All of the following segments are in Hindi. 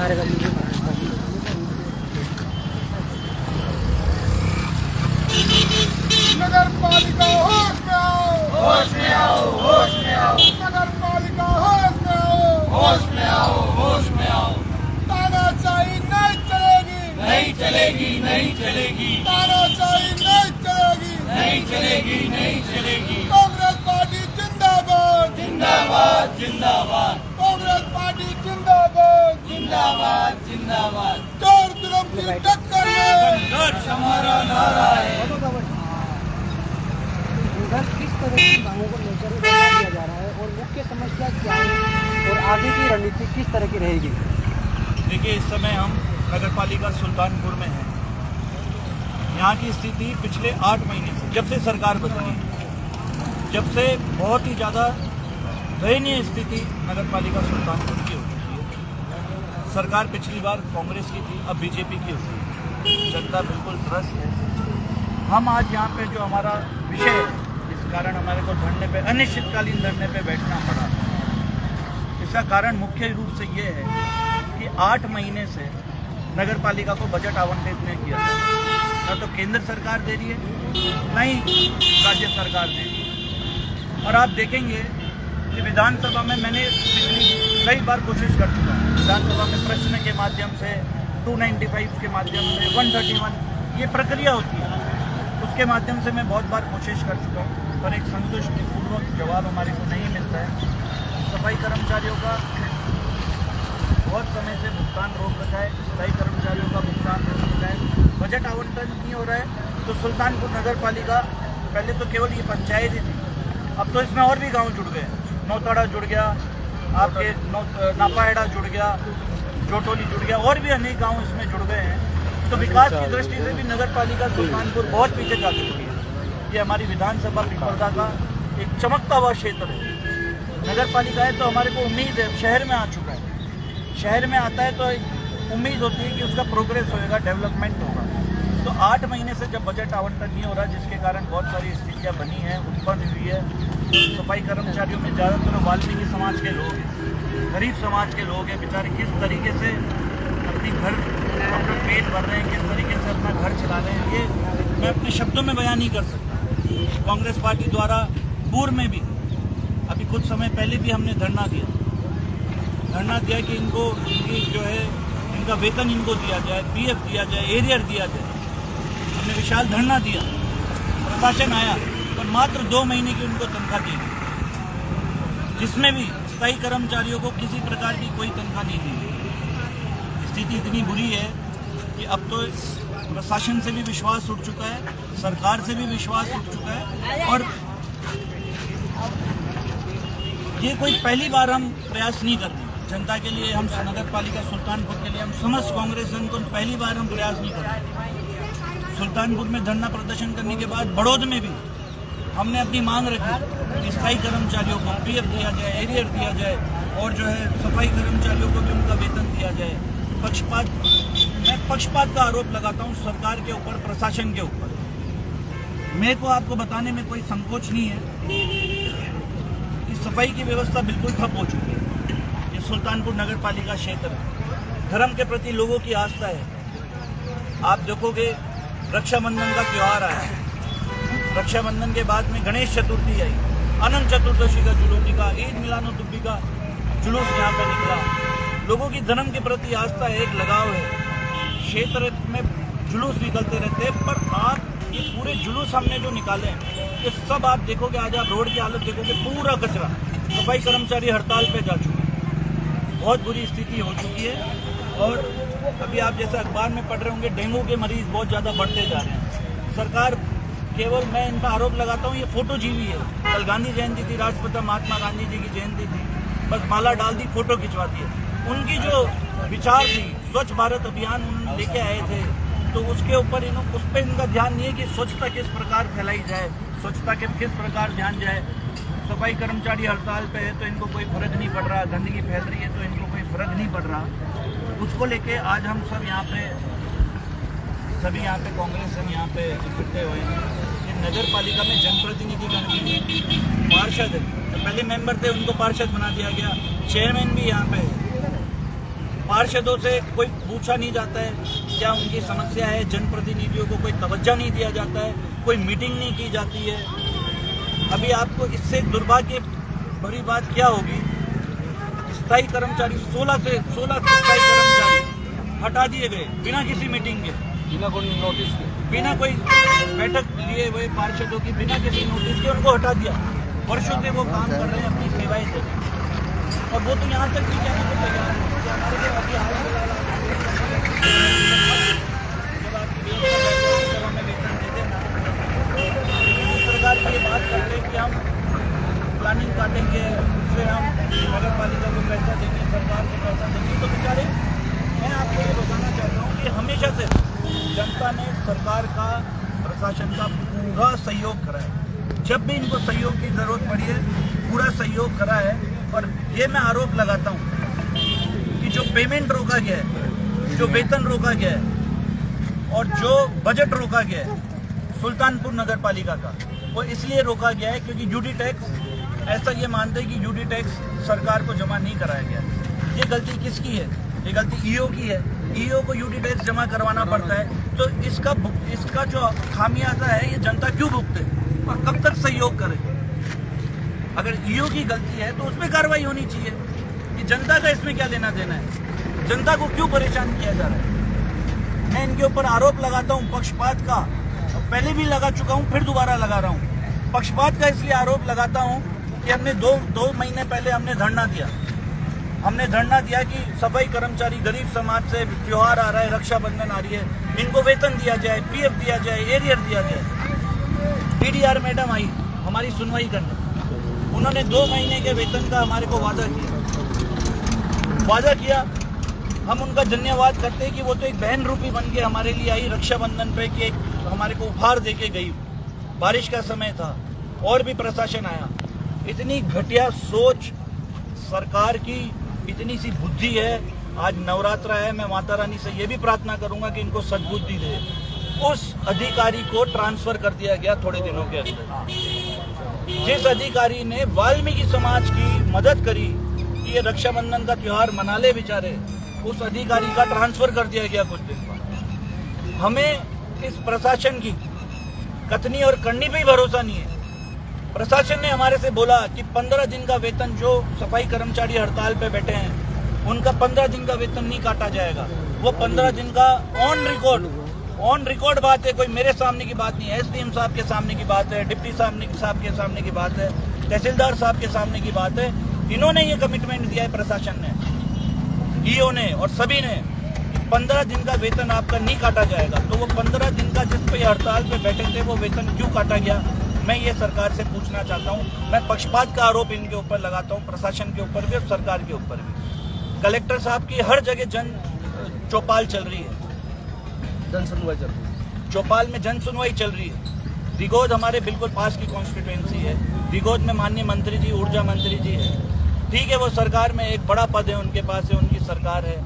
नगर पालिका होश में आओ, होश में आओ, होश में आओ। नगर पालिका होश में आओ, होश में आओ, होश में आओ। तानाशाही नहीं चलेगी, नहीं चलेगी, नहीं चलेगी। तानाशाही नहीं चलेगी, नहीं चलेगी, नहीं चलेगी। कांग्रेस पार्टी जिंदाबाद, जिंदाबाद, जिंदाबाद। कांग्रेस पार्टी जिंदाबाद, जिंदाबाद, जिंदाबाद। चोर जुल्म की टक्कर में संघर्ष हमारा नारा है। किस तरह की मांगों को लेकर किया जा रहा है और मुख्य समस्या क्या है और आगे की रणनीति किस तरह की रहेगी? देखिए, इस समय हम नगरपालिका सुल्तानपुर में हैं। यहाँ की स्थिति पिछले 8 महीने से, जब से सरकार बदली, जब से बहुत ही ज़्यादा दयनीय स्थिति नगरपालिका सुल्तानपुर की हो चुकी है। सरकार पिछली बार कांग्रेस की थी, अब बीजेपी की होती है। जनता बिल्कुल त्रस्त है। हम आज यहाँ पे जो हमारा विषय है, इस कारण हमारे को धरने पे, अनिश्चितकालीन धरने पे बैठना पड़ा। इसका कारण मुख्य रूप से ये है कि 8 महीने से नगर पालिका को बजट आवंटित नहीं किया जाता। न तो केंद्र सरकार दे रही है, न ही राज्य सरकार दे रही है। और आप देखेंगे कि विधानसभा में मैंने पिछली कई बार कोशिश कर चुका हूँ। विधानसभा में प्रश्न के माध्यम से, 295 के माध्यम से, 131 ये प्रक्रिया होती है, उसके माध्यम से मैं बहुत बार कोशिश कर चुका हूँ, पर एक संतुष्टिपूर्वक जवाब हमारे को नहीं मिलता है। सफाई कर्मचारियों का बहुत समय से भुगतान रोक रखा है, स्थायी कर्मचारियों का भुगतान रोक रखा है, बजट आवंटन नहीं हो रहा है। तो सुल्तानपुर नगर पालिका, पहले तो केवल ये पंचायत ही थी, अब तो इसमें और भी गाँव जुड़ गए। नौताड़ा जुड़ गया, आपके नापाहेड़ा जुड़ गया, जोटोली जुड़ गया, और भी अनेक गाँव इसमें जुड़ गए हैं। तो विकास की दृष्टि से भी नगर पालिका सुल्तानपुर बहुत पीछे जा चुकी है। ये हमारी विधानसभा पिपरदा का एक चमकता हुआ क्षेत्र है। नगर पालिका है तो हमारे को उम्मीद है, शहर में आ चुका है, शहर में आता है तो उम्मीद होती है कि उसका प्रोग्रेस होएगा, डेवलपमेंट होगा। तो 8 महीने से जब बजट आवंटन नहीं हो रहा, जिसके कारण बहुत सारी स्थितियाँ बनी हैं, उत्पन्न हुई है। सफाई कर्मचारियों में ज़्यादातर वाल्मीकि समाज के लोग हैं, गरीब समाज के लोग हैं। बेचारे किस तरीके से अपनी अपना पेट भर रहे हैं, किस तरीके से अपना घर चला रहे हैं, ये मैं अपने शब्दों में बयान नहीं कर सकता। कांग्रेस पार्टी द्वारा पूर्व में भी, अभी कुछ समय पहले भी हमने धरना दिया कि इनको, इनकी जो है, इनका वेतन इनको दिया जाए, पीएफ दिया जाए, एरियर दिया जाए। हमने विशाल धरना दिया, प्रशासन आया, पर मात्र 2 महीने की उनको तनख्वाह दी गई, जिसमें भी स्थायी कर्मचारियों को किसी प्रकार की कोई तनख्वाह नहीं दी गई। स्थिति इतनी बुरी है कि अब तो प्रशासन से भी विश्वास उठ चुका है, सरकार से भी विश्वास उठ चुका है। और ये कोई पहली बार हम प्रयास नहीं कर रहे जनता के लिए। हम नगर पालिका सुल्तानपुर के लिए, हम समस्त कांग्रेस जन को पहली बार हम प्रयास नहीं कर रहे। सुल्तानपुर में धरना प्रदर्शन करने के बाद बड़ौद में भी हमने अपनी मांग रखी कि स्थायी कर्मचारियों को पीएफ दिया जाए, एरियर दिया जाए, और जो है सफाई कर्मचारियों को भी उनका वेतन दिया जाए। मैं पक्षपात का आरोप लगाता हूँ सरकार के ऊपर, प्रशासन के ऊपर। मेरे को आपको बताने में कोई संकोच नहीं है कि सफाई की व्यवस्था बिल्कुल ठप हो चुकी है। ये सुल्तानपुर नगर पालिका क्षेत्र है, धर्म के प्रति लोगों की आस्था है। आप देखोगे, रक्षाबंधन का त्यौहार आया, रक्षाबंधन के बाद में गणेश चतुर्थी आई, अनंत चतुर्दशी का जुलूस निकला, ईद मिलादुन्नबी का जुलूस यहाँ पे निकला। लोगों की धर्म के प्रति आस्था है, एक लगाव है। क्षेत्र में जुलूस निकलते रहते हैं, पर आप ये पूरे जुलूस हमने जो निकाले हैं, ये सब आप देखोगे, आज आप रोड की हालत देखोगे, पूरा कचरा। सफाई कर्मचारी हड़ताल पे जा चुके हैं, बहुत बुरी स्थिति हो चुकी है। और अभी आप जैसे अखबार में पढ़ रहे होंगे, डेंगू के मरीज बहुत ज़्यादा बढ़ते जा रहे हैं। सरकार केवल, मैं इनका आरोप लगाता हूँ, ये फोटो जीवी है। कल गांधी जयंती थी, राष्ट्रपिता महात्मा गांधी जी की जयंती थी, बस माला डाल दी, फोटो खिंचवा दी। उनकी जो विचार थी, स्वच्छ भारत अभियान उन्होंने लेके आए थे, तो उसके ऊपर उस पर इनका ध्यान नहीं है कि स्वच्छता किस प्रकार फैलाई जाए, स्वच्छता के किस प्रकार ध्यान जाए। सफाई कर्मचारी हड़ताल पे है तो इनको कोई फर्क नहीं पड़ रहा, गंदगी फैल रही है तो इनको कोई फर्क नहीं पड़ रहा। उसको लेके आज हम सब यहाँ पे, सभी यहाँ पे कांग्रेस हम यहाँ पे इकट्ठे हुए हैं। ये नगर पालिका में जनप्रतिनिधि गण भी, पार्षद, जो पहले मेंबर थे उनको पार्षद बना दिया गया, चेयरमैन भी यहाँ पे है। पार्षदों से कोई पूछा नहीं जाता है क्या उनकी समस्या है, जनप्रतिनिधियों को कोई तवज्जो नहीं दिया जाता है, कोई मीटिंग नहीं की जाती है। अभी आपको इससे दुर्भाग्य भरी बात क्या होगी, स्थायी कर्मचारी 16 से स्थायी कर्मचारी हटा दिए गए बिना किसी मीटिंग के, बिना कोई नोटिस के, बिना कोई बैठक लिए हुए पार्षदों की, बिना किसी नोटिस के उनको हटा दिया। वर्षों से वो काम कर रहे हैं, अपनी सेवाएं दे रहे हैं, और वो तो यहाँ तक भी कहने को तैयार है कि हमारे को अभी हाल फिलहाल जब आपकी जब हमें वेतन दे देना, सरकार की ये बात कर रहे कि हम प्लानिंग काटेंगे, उससे हम नगर पालिका को पैसा देंगे, सरकार को पैसा देंगे, तो बेचारे मैं आपको ये बताना चाहता हूँ कि हमेशा से जनता ने सरकार का, प्रशासन का पूरा सहयोग करा है। जब भी इनको सहयोग की जरूरत पड़ी है पूरा सहयोग करा है। और ये मैं आरोप लगाता हूँ कि जो पेमेंट रोका गया है, जो वेतन रोका गया है और जो बजट रोका गया है सुल्तानपुर नगर पालिका का, वो इसलिए रोका गया है क्योंकि ड्यूटी टैक्स, ऐसा ये मानते हैं कि ड्यूटी टैक्स सरकार को जमा नहीं कराया गया। ये गलती किसकी है? ये गलती ईओ की है। ईओ को ड्यूटी टैक्स जमा करवाना पड़ता है, तो इसका जो खामियाजा है ये जनता क्यों भुगते और कब तक सहयोग करे? अगर ईओ की गलती है तो उसमें कार्रवाई होनी चाहिए। कि जनता का इसमें क्या लेना देना है? जनता को क्यों परेशान किया जा रहा है? मैं इनके ऊपर आरोप लगाता हूँ पक्षपात का, पहले भी लगा चुका हूँ, फिर दोबारा लगा रहा हूँ। पक्षपात का इसलिए आरोप लगाता हूँ कि हमने दो महीने पहले हमने धरना दिया। हमने धरना दिया कि सफाई कर्मचारी, गरीब समाज से त्योहार आ रहा है, रक्षाबंधन आ रही है, इनको वेतन दिया जाए, पीएफ दिया जाए, एरियर दिया जाए। पीडीआर मैडम आई हमारी सुनवाई करने, उन्होंने 2 महीने के वेतन का हमारे को वादा किया। हम उनका धन्यवाद करते हैं कि वो तो एक बहन रूपी बन के हमारे लिए आई रक्षाबंधन पे, कि एक हमारे को उपहार दे के गई। बारिश का समय था और भी प्रशासन आया। इतनी घटिया सोच सरकार की, इतनी सी बुद्धि है। आज नवरात्र है, मैं माता रानी से ये भी प्रार्थना करूंगा कि इनको सद्बुद्धि दे। उस अधिकारी को ट्रांसफर कर दिया गया थोड़े दिनों के अंदर, जिस अधिकारी ने वाल्मीकि समाज की मदद करी कि ये रक्षाबंधन का त्योहार मना ले बेचारे, उस अधिकारी का ट्रांसफर कर दिया गया कुछ दिन बाद। हमें इस प्रशासन की कथनी और करनी पे ही भरोसा नहीं है। प्रशासन ने हमारे से बोला कि 15 दिन का वेतन, जो सफाई कर्मचारी हड़ताल पे बैठे हैं उनका 15 दिन का वेतन नहीं काटा जाएगा। वो 15 दिन का ऑन रिकॉर्ड बात है, कोई मेरे सामने की बात नहीं है, एसडीएम साहब के सामने की बात है, डिप्टी साहब के सामने की बात है, तहसीलदार साहब के सामने की बात है। इन्होंने ये कमिटमेंट दिया है, प्रशासन ने, ईओ ने और सभी ने, 15 दिन का वेतन आपका नहीं काटा जाएगा। तो वो 15 दिन का जिस पे हड़ताल पे बैठे थे वो वेतन क्यों काटा गया, मैं ये सरकार से पूछना चाहता हूँ। मैं पक्षपात का आरोप इनके ऊपर लगाता हूँ, प्रशासन के ऊपर भी और सरकार के ऊपर भी। कलेक्टर साहब की हर जगह चौपाल चल रही है, जन सुनवाई चल रही है, चौपाल में जन सुनवाई चल रही है। दिगोद हमारे बिल्कुल पास की कॉन्स्टिट्यूएंसी है। दिगोद में माननीय मंत्री जी, ऊर्जा मंत्री जी है, ठीक है, वो सरकार में एक बड़ा पद है उनके पास है, उनकी सरकार है,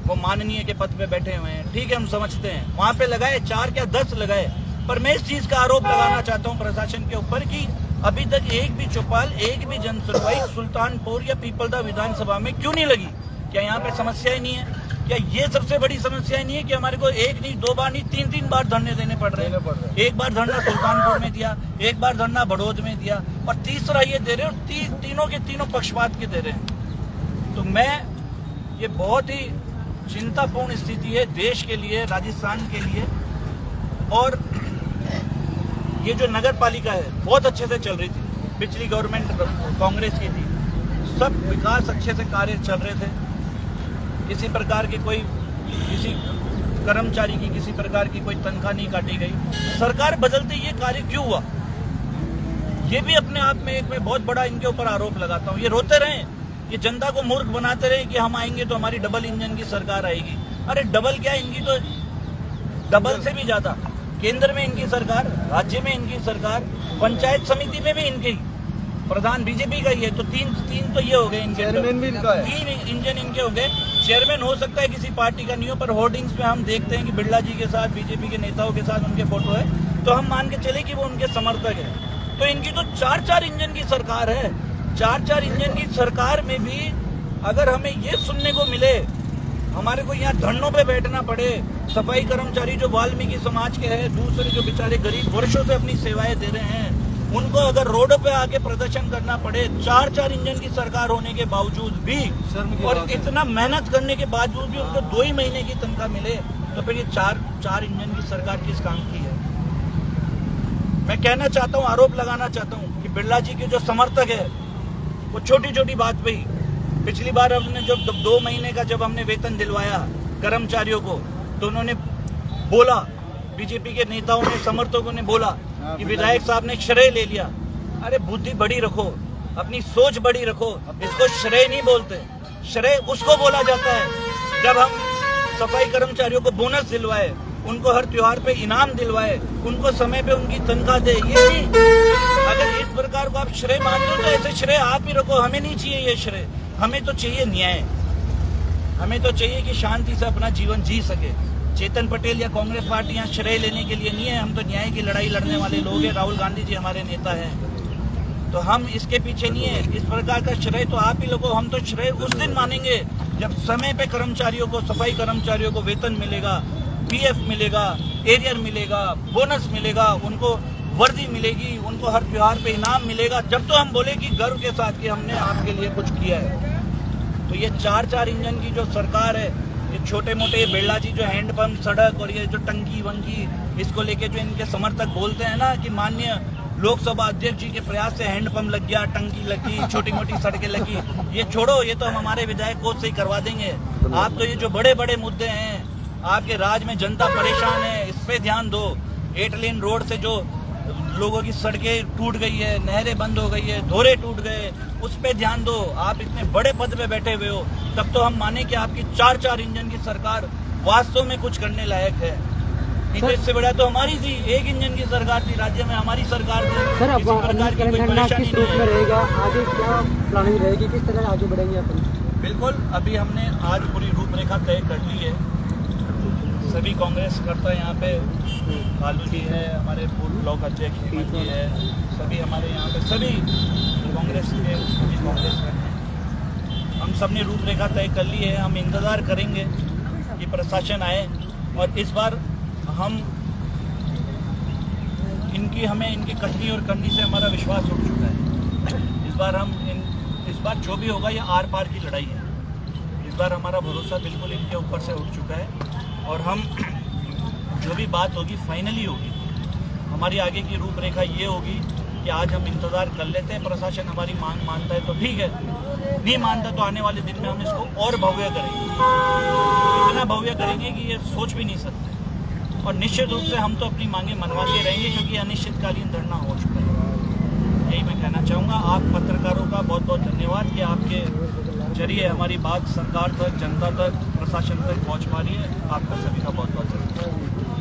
वो माननीय के पद पे बैठे हुए हैं, ठीक है, हम समझते हैं। वहां पे लगाए 4 क्या 10 लगाए, पर मैं इस चीज का आरोप लगाना चाहता हूं प्रशासन के ऊपर कि अभी तक एक भी चौपाल, एक भी जन सुनवाई सुल्तानपुर या पीपलदा विधानसभा में क्यों नहीं लगी? क्या यहाँ पे समस्या ही नहीं है? क्या ये सबसे बड़ी समस्या नहीं है कि हमारे को 1 नहीं 2 बार नहीं 3 बार धरने देने पड़ रहे हैं? एक बार धरना सुल्तानपुर में दिया, एक बार धरना बड़ौद में दिया, और तीसरा ये दे रहे और तीनों के तीनों पक्षपात के दे रहे हैं। तो मैं, ये बहुत ही चिंतापूर्ण स्थिति है देश के लिए, राजस्थान के लिए। और ये जो नगर पालिका है बहुत अच्छे से चल रही थी, पिछली गवर्नमेंट कांग्रेस की थी, सब विकास अच्छे से कार्य चल रहे थे, किसी प्रकार की कोई, किसी कर्मचारी की किसी प्रकार की कोई तनख्वाह नहीं काटी गई। सरकार बदलते ये कार्य क्यों हुआ? ये भी अपने आप में एक मैं बहुत बड़ा इनके ऊपर आरोप लगाता हूँ। ये रोते रहे, ये जनता को मूर्ख बनाते रहे कि हम आएंगे तो हमारी डबल इंजन की सरकार आएगी। अरे डबल क्या, इनकी तो डबल से भी ज्यादा। केंद्र में इनकी सरकार, राज्य में इनकी सरकार, पंचायत समिति में भी इनकी, प्रधान बीजेपी का ही है, तो तीन तो ये हो गए इनके, चेयरमैन भी इनका है, 3 इंजन इनके हो गए। चेयरमैन हो सकता है किसी पार्टी का नहीं हो, पर होर्डिंग्स पे हम देखते हैं कि बिरला जी के साथ, बीजेपी के नेताओं के साथ उनके फोटो है, तो हम मान के चले कि वो उनके समर्थक है। तो इनकी तो 4 इंजन की सरकार है। 4 इंजन की सरकार में भी अगर हमें ये सुनने को मिले, हमारे को यहाँ धरनों पे बैठना पड़े, सफाई कर्मचारी जो वाल्मीकि समाज के हैं, दूसरे जो बेचारे गरीब वर्षों से अपनी सेवाएं दे रहे हैं, उनको अगर रोडों पे आके प्रदर्शन करना पड़े, 4 इंजन की सरकार होने के बावजूद भी, और इतना मेहनत करने के बावजूद भी उनको 2 ही महीने की तनख्वाह मिले, तो फिर ये 4 इंजन की सरकार किस काम की है? मैं कहना चाहता हूँ, आरोप लगाना चाहता हूँ कि बिरला जी के जो समर्थक है वो छोटी छोटी बात पे ही, पिछली बार हमने जब 2 महीने का जब हमने वेतन दिलवाया कर्मचारियों को, तो उन्होंने बोला, बीजेपी के नेताओं ने, समर्थकों ने बोला कि विधायक साहब ने श्रेय ले लिया। अरे बुद्धि बड़ी रखो, अपनी सोच बड़ी रखो, इसको श्रेय नहीं बोलते। श्रेय उसको बोला जाता है जब हम सफाई कर्मचारियों को बोनस दिलवाए, उनको हर त्योहार पे इनाम दिलवाए, उनको समय पे उनकी तनख्वाह दे। ये नहीं, अगर इस प्रकार को आप श्रेय मानते हो तो ऐसे श्रेय आप ही रखो, हमें नहीं चाहिए ये श्रेय। हमें तो चाहिए न्याय, हमें तो चाहिए कि शांति से अपना जीवन जी सके। चेतन पटेल या कांग्रेस पार्टी यहाँ श्रेय लेने के लिए नहीं है, हम तो न्याय की लड़ाई लड़ने वाले लोग हैं। राहुल गांधी जी हमारे नेता हैं, तो हम इसके पीछे नहीं है। इस प्रकार का श्रेय तो आप ही लोगों, हम तो श्रेय उस दिन मानेंगे जब समय पे कर्मचारियों को, सफाई कर्मचारियों को वेतन मिलेगा, पीएफ मिलेगा, एरियर मिलेगा, बोनस मिलेगा, उनको वर्दी मिलेगी, उनको हर त्योहार पे इनाम मिलेगा, जब तो हम बोले कि गर्व के साथ कि हमने आपके लिए कुछ किया है। तो ये 4 इंजन की जो सरकार है, ये छोटे मोटे बिरला जी जो हैंडपंप, सड़क और ये जो टंकी वंकी, इसको लेके जो इनके समर्थक बोलते हैं ना कि माननीय लोकसभा अध्यक्ष जी के प्रयास से हैंडपंप लग गया, टंकी लगी, छोटी मोटी सड़कें लगी, ये छोड़ो, ये तो हम हमारे विधायक कोष से ही करवा देंगे। आप तो ये जो बड़े बड़े मुद्दे हैं, आपके राज्य में जनता परेशान है, इस पे ध्यान दो। 8 लेन रोड से जो लोगों की सड़कें टूट गई है, नहरें बंद हो गई है, धोरे टूट गए, उस पे ध्यान दो। आप इतने बड़े पद पे बैठे हुए हो, तब तो हम माने कि आपकी 4 इंजन की सरकार वास्तव में कुछ करने लायक है। इससे बड़ा तो हमारी थी, 1 इंजन की सरकार थी, राज्य में हमारी सरकार थी। सर, अब किसी प्रकार की कोई परेशानी किस रूप में रहेगा, आगे क्या प्लानिंग रहेगी, किस तरह आगे बढ़ेंगे अपन? बिल्कुल, अभी हमने आज पूरी रूपरेखा तय कर ली है। सभी कांग्रेस करता यहाँ पे, लालू जी है, हमारे पूर्व ब्लॉक अध्यक्ष हेमंत जी है, सभी हमारे यहाँ पे सभी कांग्रेस के, सभी कांग्रेस हैं। हम सब ने रूपरेखा तय कर ली है। हम इंतज़ार करेंगे कि प्रशासन आए, और इस बार हम हमें इनकी कटनी और करनी से हमारा विश्वास उठ चुका है। इस बार जो भी होगा ये आर पार की लड़ाई है। इस बार हमारा भरोसा बिल्कुल इनके ऊपर से उठ चुका है, और हम जो भी बात होगी फाइनली होगी। हमारी आगे की रूपरेखा ये होगी कि आज हम इंतज़ार कर लेते हैं, प्रशासन हमारी मांग मानता है तो ठीक है, नहीं मानता तो आने वाले दिन में हम इसको और भव्य करेंगे, इतना भव्य करेंगे कि ये सोच भी नहीं सकते। और निश्चित रूप से हम तो अपनी मांगें मनवाते रहेंगे, क्योंकि अनिश्चितकालीन धरना हो चुका है। यही मैं कहना चाहूँगा। आप पत्रकारों का बहुत बहुत धन्यवाद कि आपके जरिए हमारी बात सरकार तक, जनता तक, प्रशासन तक पहुँच पा रही है। आपका सभी का बहुत बहुत धन्यवाद।